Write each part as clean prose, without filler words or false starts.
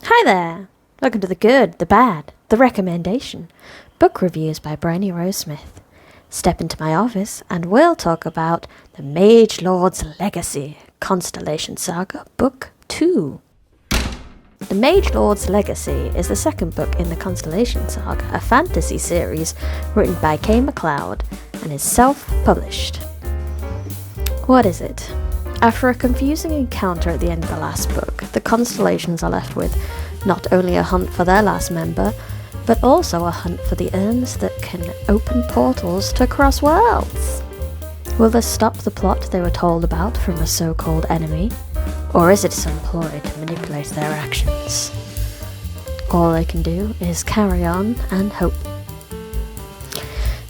Hi there! Welcome to the good, the bad, the recommendation. Book reviews by Bryony Rose Smith. Step into my office and we'll talk about the Mage-lord's Legacy, Constellation Saga, Book 2. The Mage-lord's Legacy is the second book in the Constellation Saga, a fantasy series written by Kay MacLeod and is self-published. What is it? After a confusing encounter at the end of the last book, the Constellations are left with not only a hunt for their last member, but also a hunt for the urns that can open portals to cross worlds. Will this stop the plot they were told about from a so-called enemy, or is it some ploy to manipulate their actions? All they can do is carry on and hope.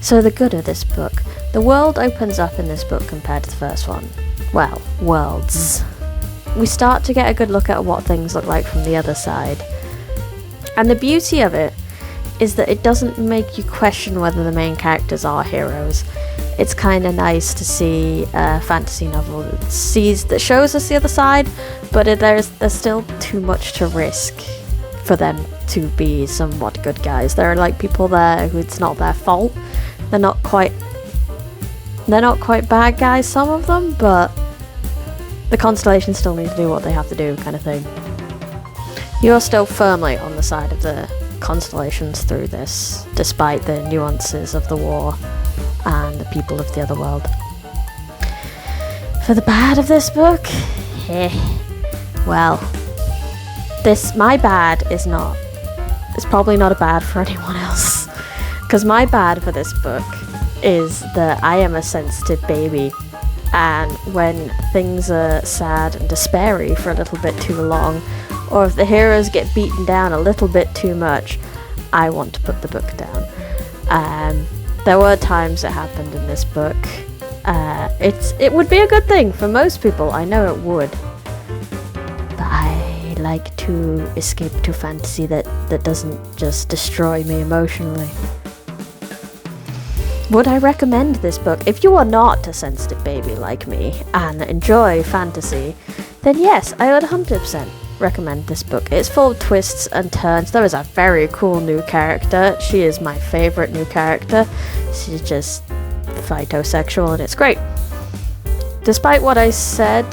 So the good of this book, the world opens up in this book compared to the first one. Well, worlds. We start to get a good look at what things look like from the other side. And the beauty of it is that it doesn't make you question whether the main characters are heroes. It's kind of nice to see a fantasy novel that shows us the other side, but there's still too much to risk for them to be somewhat good guys. There are like people there who it's not their fault. They're not quite bad guys, some of them, but the Constellations still need to do what they have to do, kind of thing. You're still firmly on the side of the Constellations through this, despite the nuances of the war and the people of the other world. For the bad of this book, well, my bad is probably not a bad for anyone else, because my bad for this book is that I am a sensitive baby, and when things are sad and despairy for a little bit too long, or if the heroes get beaten down a little bit too much, I want to put the book down. There were times it happened in this book. It would be a good thing for most people, I know it would. But I like to escape to fantasy that doesn't just destroy me emotionally. Would I recommend this book? If you are not a sensitive baby like me and enjoy fantasy, then yes, I would 100% recommend this book. It's full of twists and turns. There is a very cool new character. She is my favorite new character. She's just phytosexual and it's great. Despite what I said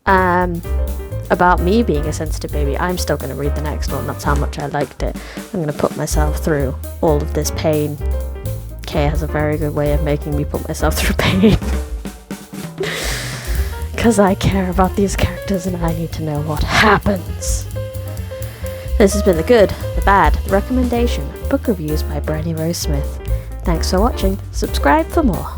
about me being a sensitive baby, I'm still going to read the next one. That's how much I liked it. I'm going to put myself through all of this pain. Kay has a very good way of making me put myself through pain. Because I care about these characters and I need to know what happens. This has been the good, the bad, the recommendation, book reviews by Bryony Rose Smith. Thanks for watching. Subscribe for more.